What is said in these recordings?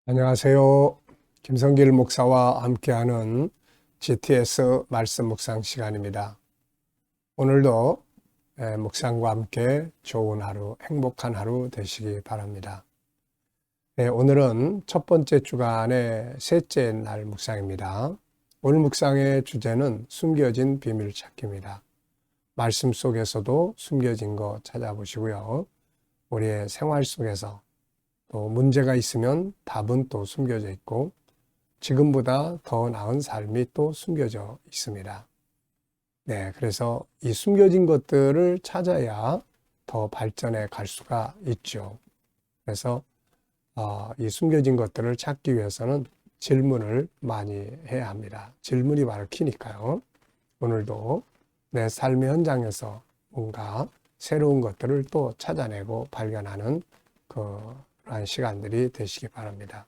안녕하세요. 김성길 목사와 함께하는 GTS 말씀 묵상 시간입니다. 오늘도 묵상과 함께 좋은 하루, 행복한 하루 되시기 바랍니다. 오늘은 첫 번째 주간의 셋째 날 묵상입니다. 오늘 묵상의 주제는 숨겨진 비밀 찾기입니다. 말씀 속에서도 숨겨진 거 찾아보시고요. 우리의 생활 속에서 또 문제가 있으면 답은 또 숨겨져 있고 지금보다 더 나은 삶이 또 숨겨져 있습니다. 그래서 이 숨겨진 것들을 찾아야 더 발전해 갈 수가 있죠. 그래서 이 숨겨진 것들을 찾기 위해서는 질문을 많이 해야 합니다. 질문이 바로 키니까요. 오늘도 내 삶의 현장에서 뭔가 새로운 것들을 또 찾아내고 발견하는 그러한 시간들이 되시기 바랍니다.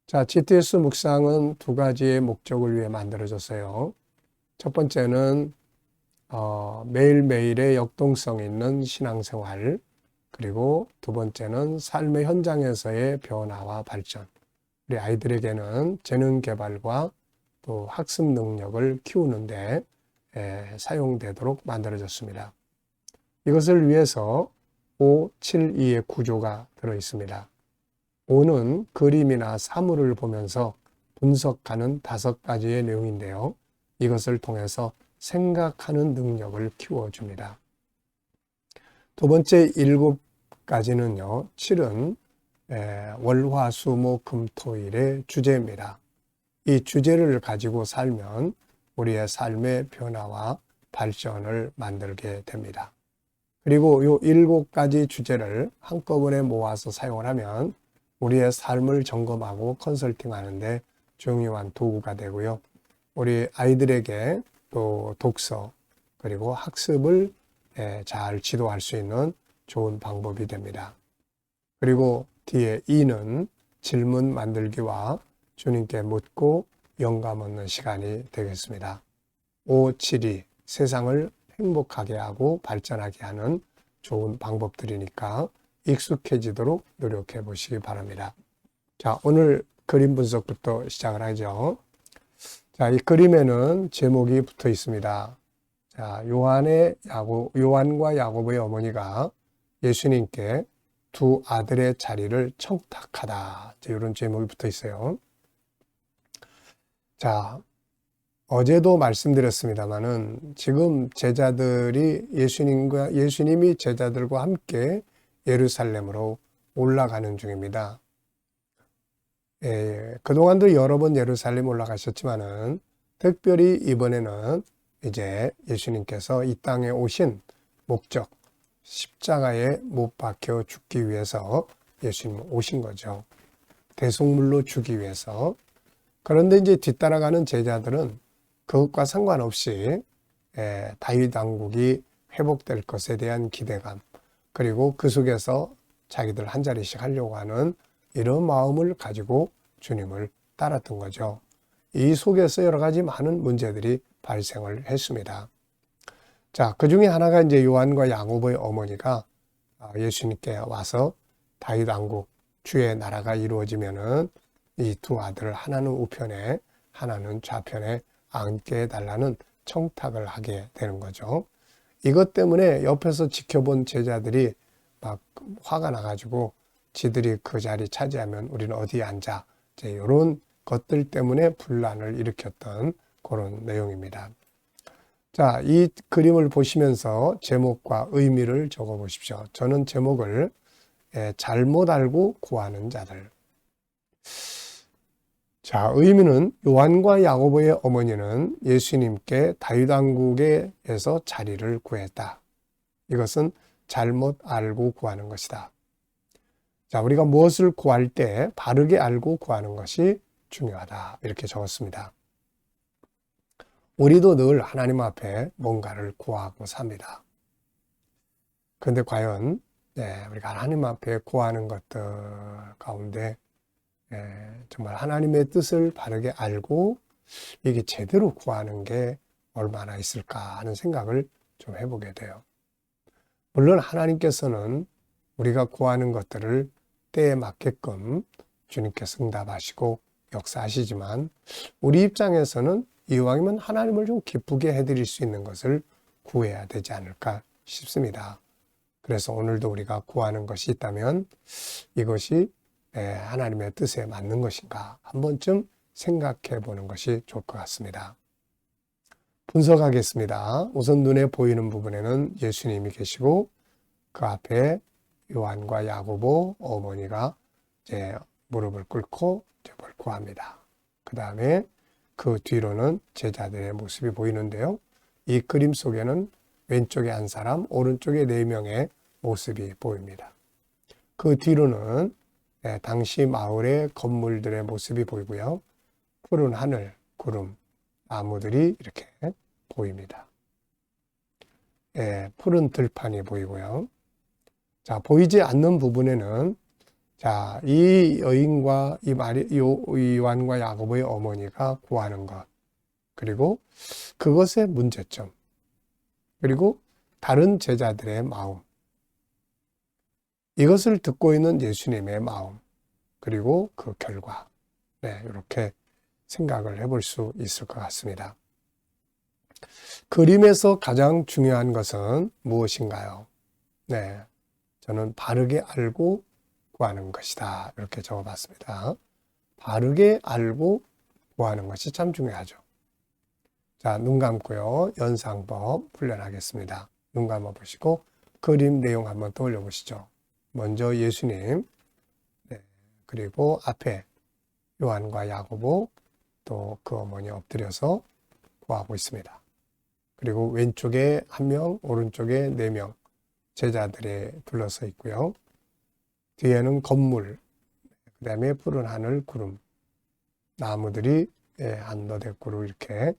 자, GTS 묵상은 두 가지의 목적을 위해 만들어졌어요. 첫 번째는 매일매일의 역동성 있는 신앙생활, 그리고 두 번째는 삶의 현장에서의 변화와 발전, 우리 아이들에게는 재능 개발과 또 학습 능력을 키우는데 사용되도록 만들어졌습니다. 이것을 위해서 5, 7, 2의 구조가 들어 있습니다. 5는 그림이나 사물을 보면서 분석하는 5가지의 내용인데요. 이것을 통해서 생각하는 능력을 키워줍니다. 두 번째 7가지는요. 7은 월화수목금토일의 주제입니다. 이 주제를 가지고 살면 우리의 삶의 변화와 발전을 만들게 됩니다. 그리고 이 7가지 주제를 한꺼번에 모아서 사용을 하면 우리의 삶을 점검하고 컨설팅하는데 중요한 도구가 되고요. 우리 아이들에게 또 독서 그리고 학습을 잘 지도할 수 있는 좋은 방법이 됩니다. 그리고 뒤에 2는 질문 만들기와 주님께 묻고 영감 얻는 시간이 되겠습니다. 5, 7이 세상을 행복하게 하고 발전하게 하는 좋은 방법들이니까 익숙해지도록 노력해 보시기 바랍니다. 자, 오늘 그림 분석부터 시작을 하죠. 자, 이 그림에는 제목이 붙어 있습니다. 자, 요한과 야고보의 어머니가 예수님께 두 아들의 자리를 청탁하다. 이런 제목이 붙어 있어요. 자, 어제도 말씀드렸습니다만은 지금 제자들이 예수님이 제자들과 함께 예루살렘으로 올라가는 중입니다. 그동안도 여러 번 예루살렘 올라가셨지만은 특별히 이번에는 이제 예수님께서 이 땅에 오신 목적, 십자가에 못 박혀 죽기 위해서 예수님 오신 거죠. 대속물로 주기 위해서. 그런데 이제 뒤따라가는 제자들은 그것과 상관없이 다윗 왕국이 회복될 것에 대한 기대감, 그리고 그 속에서 자기들 한 자리씩 하려고 하는 이런 마음을 가지고 주님을 따랐던 거죠. 이 속에서 여러 가지 많은 문제들이 발생을 했습니다. 자, 그 중에 하나가 이제 요한과 야고보의 어머니가 예수님께 와서 다윗 왕국 주의 나라가 이루어지면은 이 두 아들을 하나는 우편에 하나는 좌편에 앉게 해달라는 청탁을 하게 되는 거죠. 이것 때문에 옆에서 지켜본 제자들이 막 화가 나가지고 지들이 그 자리 차지하면 우리는 어디에 앉아, 이런 것들 때문에 분란을 일으켰던 그런 내용입니다. 자, 이 그림을 보시면서 제목과 의미를 적어 보십시오. 저는 제목을 잘못 알고 구하는 자들. 자, 의미는 요한과 야고보의 어머니는 예수님께 다윗 왕국에서 자리를 구했다. 이것은 잘못 알고 구하는 것이다. 자, 우리가 무엇을 구할 때 바르게 알고 구하는 것이 중요하다. 이렇게 적었습니다. 우리도 늘 하나님 앞에 뭔가를 구하고 삽니다. 그런데 과연 우리가 하나님 앞에 구하는 것들 가운데 정말 하나님의 뜻을 바르게 알고 이게 제대로 구하는 게 얼마나 있을까 하는 생각을 좀 해보게 돼요. 물론 하나님께서는 우리가 구하는 것들을 때에 맞게끔 주님께서 응답하시고 역사하시지만 우리 입장에서는 이왕이면 하나님을 좀 기쁘게 해드릴 수 있는 것을 구해야 되지 않을까 싶습니다. 그래서 오늘도 우리가 구하는 것이 있다면 이것이 하나님의 뜻에 맞는 것인가 한 번쯤 생각해 보는 것이 좋을 것 같습니다. 분석하겠습니다. 우선 눈에 보이는 부분에는 예수님이 계시고 그 앞에 요한과 야고보 어머니가 이제 무릎을 꿇고 뭘 구합니다. 그 다음에 그 뒤로는 제자들의 모습이 보이는데요. 이 그림 속에는 왼쪽에 한 사람, 오른쪽에 4명의 모습이 보입니다. 그 뒤로는 당시 마을의 건물들의 모습이 보이고요. 푸른 하늘, 구름, 나무들이 이렇게 보입니다. 푸른 들판이 보이고요. 자, 보이지 않는 부분에는 자, 이 여인과 이 요한과 야고보의 어머니가 구하는 것, 그리고 그것의 문제점, 그리고 다른 제자들의 마음, 이것을 듣고 있는 예수님의 마음, 그리고 그 결과, 이렇게 생각을 해볼 수 있을 것 같습니다. 그림에서 가장 중요한 것은 무엇인가요? 저는 바르게 알고 구하는 것이다. 이렇게 적어봤습니다. 바르게 알고 구하는 것이 참 중요하죠. 자, 눈 감고요. 연상법 훈련하겠습니다. 눈 감아 보시고 그림 내용 한번 떠올려 보시죠. 먼저 예수님, 그리고 앞에 요한과 야고보, 또 그 어머니 엎드려서 구하고 있습니다. 그리고 왼쪽에 1명, 오른쪽에 4명 제자들이 둘러서 있고요. 뒤에는 건물, 그 다음에 푸른 하늘, 구름, 나무들이 한너댓구로 이렇게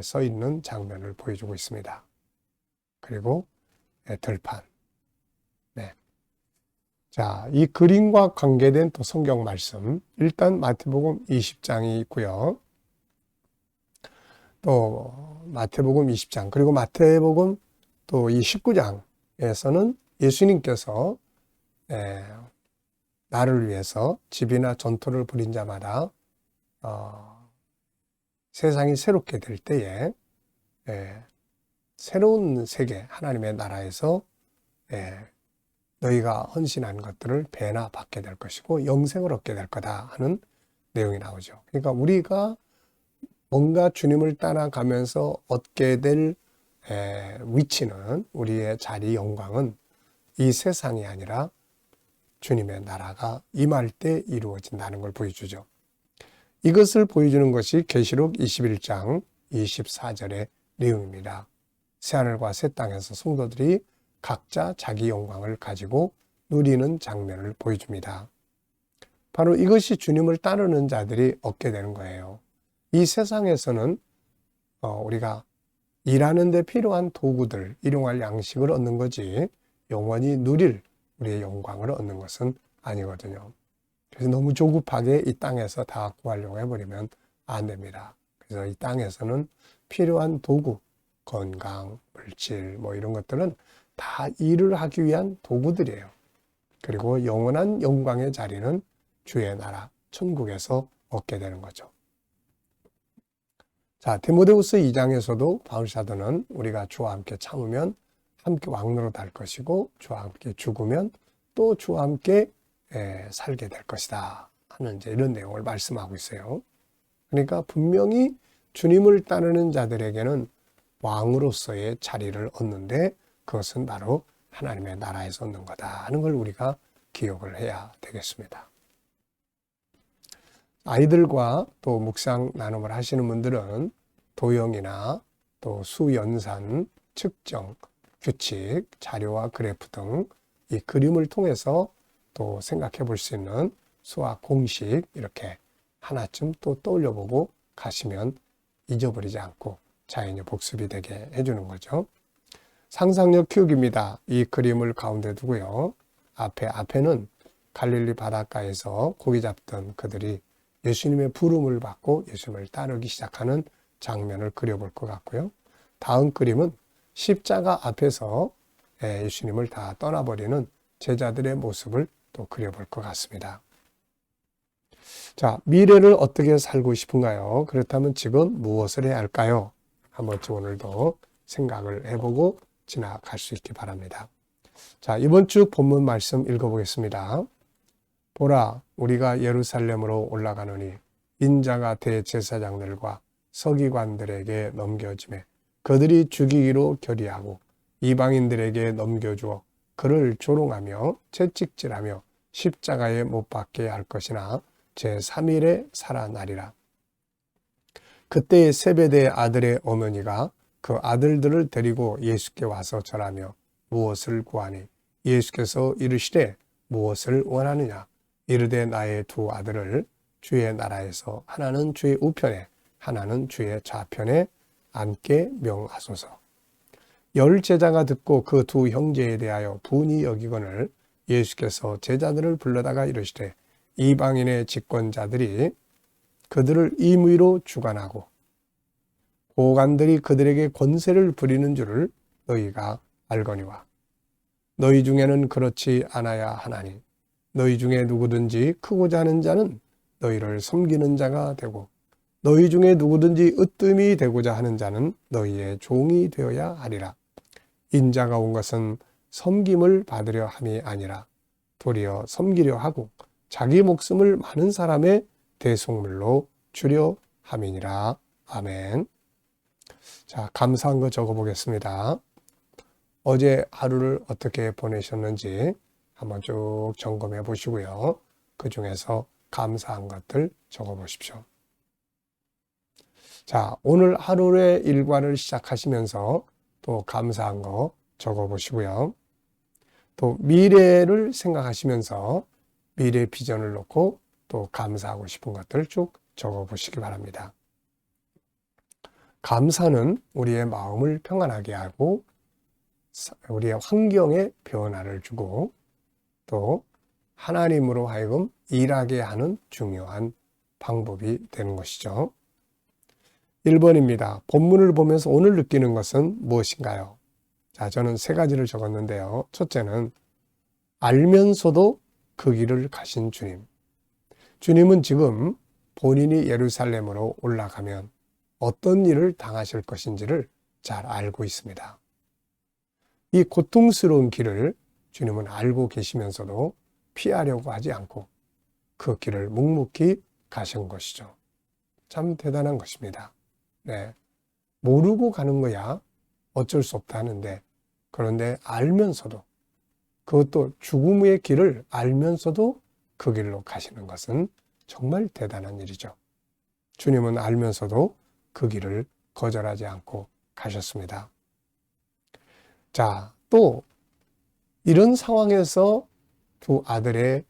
서 있는 장면을 보여주고 있습니다. 그리고 들판. 자, 이 그림과 관계된 또 성경 말씀. 일단 마태복음 20장이 있고요. 또 마태복음 20장, 그리고 마태복음 또 이 19장에서는 예수님께서 나를 위해서 집이나 전토를 부린 자마다 세상이 새롭게 될 때에 새로운 세계, 하나님의 나라에서 너희가 헌신한 것들을 배나 받게 될 것이고 영생을 얻게 될 거다 하는 내용이 나오죠. 그러니까 우리가 뭔가 주님을 따라가면서 얻게 될 위치는, 우리의 자리, 영광은 이 세상이 아니라 주님의 나라가 임할 때 이루어진다는 걸 보여주죠. 이것을 보여주는 것이 계시록 21장 24절의 내용입니다. 새하늘과 새 땅에서 성도들이 각자 자기 영광을 가지고 누리는 장면을 보여줍니다. 바로 이것이 주님을 따르는 자들이 얻게 되는 거예요. 이 세상에서는 우리가 일하는 데 필요한 도구들, 일용할 양식을 얻는 거지 영원히 누릴 우리의 영광을 얻는 것은 아니거든요. 그래서 너무 조급하게 이 땅에서 다 구하려고 해버리면 안 됩니다. 그래서 이 땅에서는 필요한 도구, 건강, 물질 이런 것들은 다 일을 하기 위한 도구들이에요. 그리고 영원한 영광의 자리는 주의 나라, 천국에서 얻게 되는 거죠. 자, 디모데후서 2장에서도 바울 사도는 우리가 주와 함께 참으면 함께 왕노로 달 것이고 주와 함께 죽으면 또 주와 함께 살게 될 것이다 하는 이제 이런 내용을 말씀하고 있어요. 그러니까 분명히 주님을 따르는 자들에게는 왕으로서의 자리를 얻는데 그것은 바로 하나님의 나라에서 얻는 거다 하는 걸 우리가 기억을 해야 되겠습니다. 아이들과 또 묵상 나눔을 하시는 분들은 도형이나 또 수연산, 측정, 규칙, 자료와 그래프 등 이 그림을 통해서 또 생각해 볼 수 있는 수학 공식 이렇게 하나쯤 또 떠올려 보고 가시면 잊어버리지 않고 자연히 복습이 되게 해주는 거죠. 상상력 키우기입니다. 이 그림을 가운데 두고요. 앞에는 갈릴리 바닷가에서 고기 잡던 그들이 예수님의 부름을 받고 예수님을 따르기 시작하는 장면을 그려볼 것 같고요. 다음 그림은 십자가 앞에서 예수님을 다 떠나버리는 제자들의 모습을 또 그려볼 것 같습니다. 자, 미래를 어떻게 살고 싶은가요? 그렇다면 지금 무엇을 해야 할까요? 한번 오늘도 생각을 해보고 지나갈 수 있기 바랍니다. 자, 이번 주 본문 말씀 읽어보겠습니다. 보라, 우리가 예루살렘으로 올라가노니 인자가 대제사장들과 서기관들에게 넘겨지매 그들이 죽이기로 결의하고 이방인들에게 넘겨주어 그를 조롱하며 채찍질하며 십자가에 못 박게 할 것이나 제3일에 살아나리라. 그때 세베대의 아들의 어머니가 그 아들들을 데리고 예수께 와서 절하며 무엇을 구하니 예수께서 이르시되 무엇을 원하느냐 이르되 나의 두 아들을 주의 나라에서 하나는 주의 우편에 하나는 주의 좌편에 앉게 명하소서. 열 제자가 듣고 그 두 형제에 대하여 분이 여기거늘 예수께서 제자들을 불러다가 이르시되 이방인의 집권자들이 그들을 임의로 주관하고 고관들이 그들에게 권세를 부리는 줄을 너희가 알거니와 너희 중에는 그렇지 않아야 하나니 너희 중에 누구든지 크고자 하는 자는 너희를 섬기는 자가 되고 너희 중에 누구든지 으뜸이 되고자 하는 자는 너희의 종이 되어야 하리라. 인자가 온 것은 섬김을 받으려 함이 아니라 도리어 섬기려 하고 자기 목숨을 많은 사람의 대속물로 주려 함이니라. 아멘. 자, 감사한 거 적어보겠습니다. 어제 하루를 어떻게 보내셨는지 한번 쭉 점검해 보시고요. 그 중에서 감사한 것들 적어보십시오. 자, 오늘 하루의 일과를 시작하시면서 또 감사한 거 적어보시고요. 또 미래를 생각하시면서 미래 비전을 놓고 또 감사하고 싶은 것들 쭉 적어보시기 바랍니다. 감사는 우리의 마음을 평안하게 하고 우리의 환경에 변화를 주고 또 하나님으로 하여금 일하게 하는 중요한 방법이 되는 것이죠. 1번입니다. 본문을 보면서 오늘 느끼는 것은 무엇인가요? 자, 저는 세 가지를 적었는데요. 첫째는 알면서도 그 길을 가신 주님. 주님은 지금 본인이 예루살렘으로 올라가면 어떤 일을 당하실 것인지를 잘 알고 있습니다. 이 고통스러운 길을 주님은 알고 계시면서도 피하려고 하지 않고 그 길을 묵묵히 가신 것이죠. 참 대단한 것입니다. 네. 모르고 가는 거야 어쩔 수 없다 하는데 그런데 알면서도 그것도 죽음의 길을 알면서도 그 길로 가시는 것은 정말 대단한 일이죠. 주님은 알면서도 그 길을 거절하지 않고 가셨습니다. 자, 또 이런 상황에서 두 아들의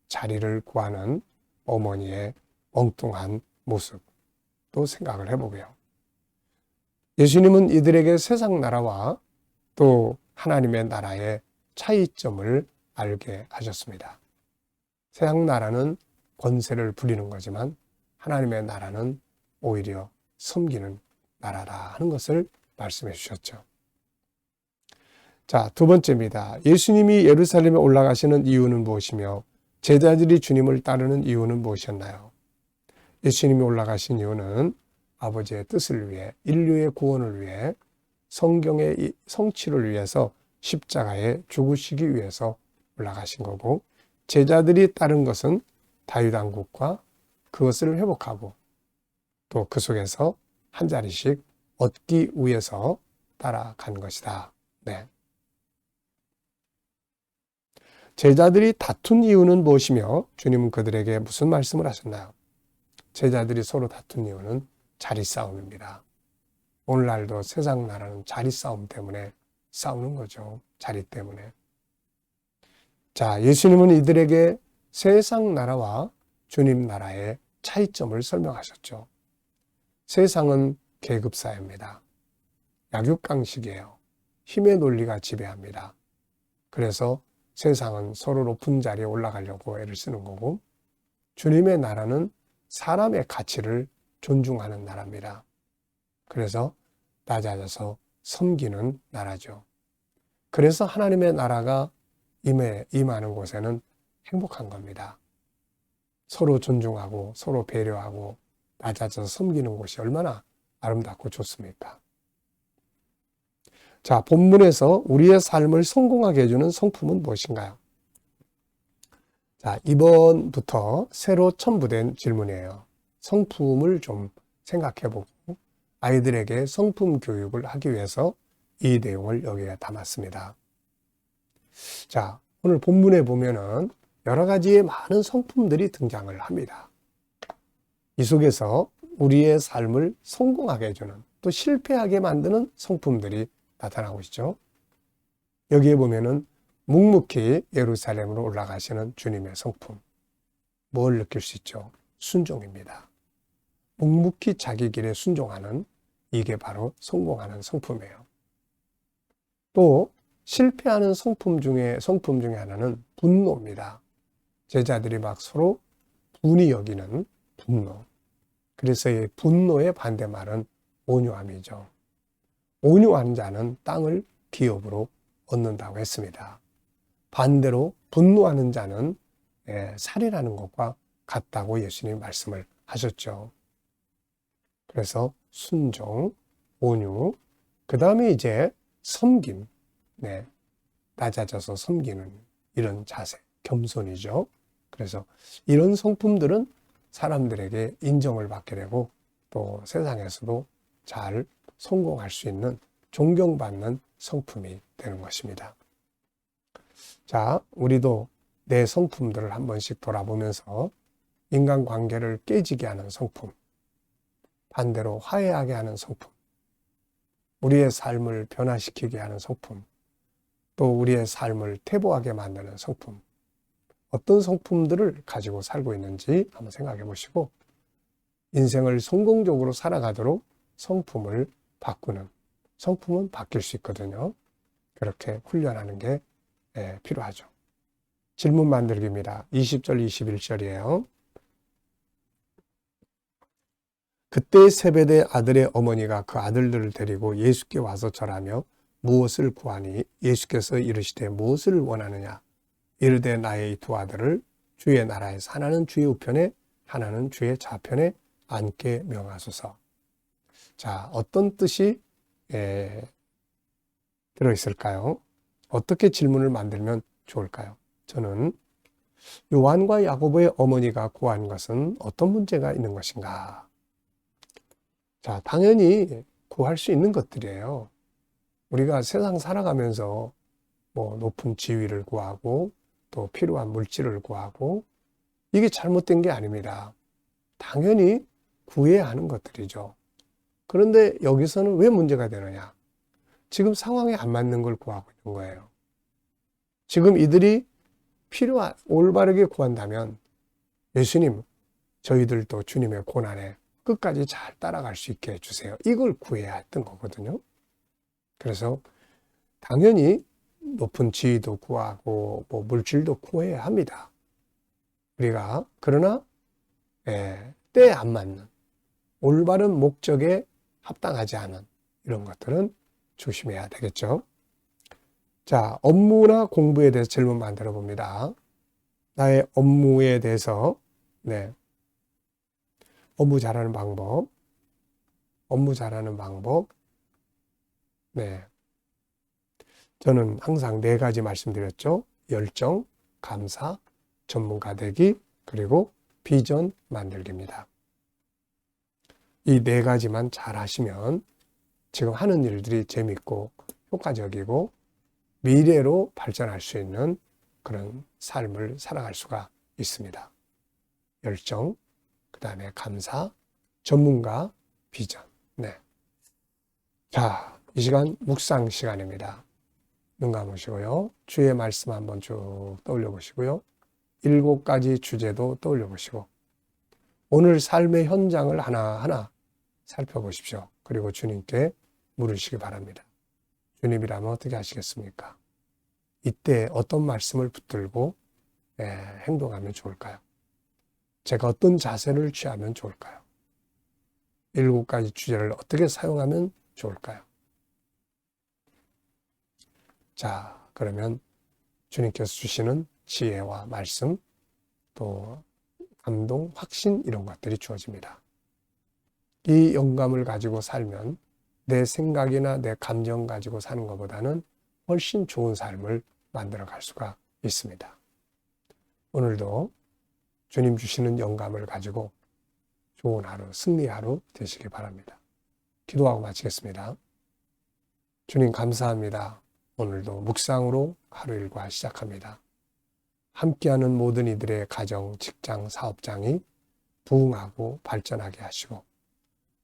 자리를 구하는 어머니의 엉뚱한 모습도 생각을 해보고요. 예수님은 이들에게 세상 나라와 또 하나님의 나라의 차이점을 알게 하셨습니다. 세상 나라는 권세를 부리는 거지만 하나님의 나라는 오히려 섬기는 나라다 하는 것을 말씀해 주셨죠. 자, 두 번째입니다. 예수님이 예루살렘에 올라가시는 이유는 무엇이며 제자들이 주님을 따르는 이유는 무엇이었나요? 예수님이 올라가신 이유는 아버지의 뜻을 위해, 인류의 구원을 위해, 성경의 성취를 위해서 십자가에 죽으시기 위해서 올라가신 거고 제자들이 따른 것은 다윗 왕국과 그것을 회복하고 또 그 속에서 한 자리씩 얻기 위해서 따라간 것이다. 네. 제자들이 다툰 이유는 무엇이며 주님은 그들에게 무슨 말씀을 하셨나요? 제자들이 서로 다툰 이유는 자리 싸움입니다. 오늘날도 세상 나라는 자리 싸움 때문에 싸우는 거죠. 자리 때문에. 자, 예수님은 이들에게 세상 나라와 주님 나라의 차이점을 설명하셨죠. 세상은 계급사회입니다. 약육강식이에요. 힘의 논리가 지배합니다. 그래서 세상은 서로 높은 자리에 올라가려고 애를 쓰는 거고 주님의 나라는 사람의 가치를 존중하는 나라입니다. 그래서 낮아져서 섬기는 나라죠. 그래서 하나님의 나라가 임하는 곳에는 행복한 겁니다. 서로 존중하고 서로 배려하고 낮아져서 섬기는 곳이 얼마나 아름답고 좋습니까? 자, 본문에서 우리의 삶을 성공하게 해주는 성품은 무엇인가요? 자, 이번부터 새로 첨부된 질문이에요. 성품을 좀 생각해보고 아이들에게 성품 교육을 하기 위해서 이 내용을 여기에 담았습니다. 자, 오늘 본문에 보면은 여러 가지의 많은 성품들이 등장을 합니다. 이 속에서 우리의 삶을 성공하게 해주는, 또 실패하게 만드는 성품들이 나타나고 있죠. 여기에 보면은 묵묵히 예루살렘으로 올라가시는 주님의 성품. 뭘 느낄 수 있죠? 순종입니다. 묵묵히 자기 길에 순종하는, 이게 바로 성공하는 성품이에요. 또 실패하는 성품 중에 하나는 분노입니다. 제자들이 막 서로 분이 여기는 분노. 그래서 이 분노의 반대말은 온유함이죠. 온유한 자는 땅을 기업으로 얻는다고 했습니다. 반대로 분노하는 자는 살인하는 것과 같다고 예수님이 말씀을 하셨죠. 그래서 순종, 온유, 그 다음에 이제 섬김, 낮아져서 섬기는 이런 자세, 겸손이죠. 그래서 이런 성품들은 사람들에게 인정을 받게 되고 또 세상에서도 잘 성공할 수 있는 존경받는 성품이 되는 것입니다. 자, 우리도 내 성품들을 한 번씩 돌아보면서 인간관계를 깨지게 하는 성품, 반대로 화해하게 하는 성품, 우리의 삶을 변화시키게 하는 성품, 또 우리의 삶을 퇴보하게 만드는 성품, 어떤 성품들을 가지고 살고 있는지 한번 생각해 보시고 인생을 성공적으로 살아가도록 성품을 바꾸는, 성품은 바뀔 수 있거든요. 그렇게 훈련하는 게 필요하죠. 질문 만들기입니다. 20절, 21절이에요. 그때 세베대 아들의 어머니가 그 아들들을 데리고 예수께 와서 절하며 무엇을 구하니 예수께서 이르시되 무엇을 원하느냐 이르되 나의 이 두 아들을 주의 나라에서 하나는 주의 우편에 하나는 주의 좌편에 앉게 명하소서. 자, 어떤 뜻이 들어있을까요? 어떻게 질문을 만들면 좋을까요? 저는 요한과 야고보의 어머니가 구한 것은 어떤 문제가 있는 것인가? 자, 당연히 구할 수 있는 것들이에요. 우리가 세상 살아가면서 뭐 높은 지위를 구하고 또 필요한 물질을 구하고 이게 잘못된 게 아닙니다. 당연히 구해야 하는 것들이죠. 그런데 여기서는 왜 문제가 되느냐? 지금 상황에 안 맞는 걸 구하고 있는 거예요. 지금 이들이 올바르게 구한다면 예수님, 저희들도 주님의 고난에 끝까지 잘 따라갈 수 있게 해주세요. 이걸 구해야 했던 거거든요. 그래서 당연히 높은 지위도 구하고 뭐 물질도 구해야 합니다. 우리가 그러나 때에 안 맞는 올바른 목적에 합당하지 않은 이런 것들은 조심해야 되겠죠. 자, 업무나 공부에 대해서 질문 만들어 봅니다. 나의 업무에 대해서 업무 잘하는 방법, 저는 항상 4가지 말씀드렸죠. 열정, 감사, 전문가 되기, 그리고 비전 만들기입니다. 이 4가지만 잘 하시면 지금 하는 일들이 재밌고 효과적이고 미래로 발전할 수 있는 그런 삶을 살아갈 수가 있습니다. 열정, 그 다음에 감사, 전문가, 비전. 자, 이 시간 묵상 시간입니다. 눈 감으시고요. 주의 말씀 한번 쭉 떠올려 보시고요. 7가지 주제도 떠올려 보시고 오늘 삶의 현장을 하나하나 살펴보십시오. 그리고 주님께 물으시기 바랍니다. 주님이라면 어떻게 하시겠습니까? 이때 어떤 말씀을 붙들고 행동하면 좋을까요? 제가 어떤 자세를 취하면 좋을까요? 7가지 주제를 어떻게 사용하면 좋을까요? 자, 그러면 주님께서 주시는 지혜와 말씀, 또 감동, 확신 이런 것들이 주어집니다. 이 영감을 가지고 살면 내 생각이나 내 감정 가지고 사는 것보다는 훨씬 좋은 삶을 만들어 갈 수가 있습니다. 오늘도 주님 주시는 영감을 가지고 좋은 하루, 승리 하루 되시기 바랍니다. 기도하고 마치겠습니다. 주님 감사합니다. 오늘도 묵상으로 하루 일과 시작합니다. 함께하는 모든 이들의 가정, 직장, 사업장이 부흥하고 발전하게 하시고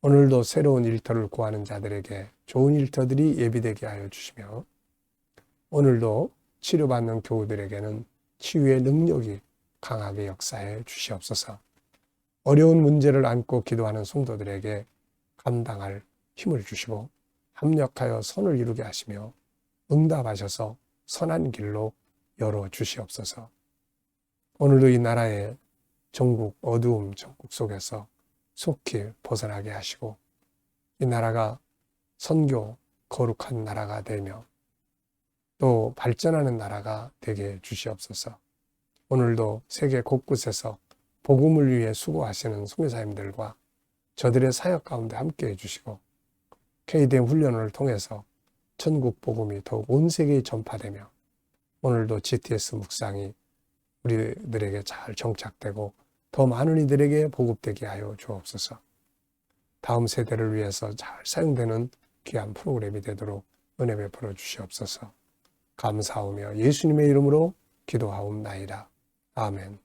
오늘도 새로운 일터를 구하는 자들에게 좋은 일터들이 예비되게 하여 주시며 오늘도 치료받는 교우들에게는 치유의 능력이 강하게 역사해 주시옵소서. 어려운 문제를 안고 기도하는 성도들에게 감당할 힘을 주시고 합력하여 선을 이루게 하시며 응답하셔서 선한 길로 열어 주시옵소서. 오늘도 이 나라의 전국 어두움 전국 속에서 속히 벗어나게 하시고 이 나라가 선교 거룩한 나라가 되며 또 발전하는 나라가 되게 주시옵소서. 오늘도 세계 곳곳에서 복음을 위해 수고하시는 선교사님들과 저들의 사역 가운데 함께해 주시고 KDM 훈련을 통해서 천국 복음이 더욱 온 세계에 전파되며 오늘도 GTS 묵상이 우리들에게 잘 정착되고 더 많은 이들에게 보급되게 하여 주옵소서. 다음 세대를 위해서 잘 사용되는 귀한 프로그램이 되도록 은혜 베풀어 주시옵소서. 감사하며 예수님의 이름으로 기도하옵나이다. 아멘.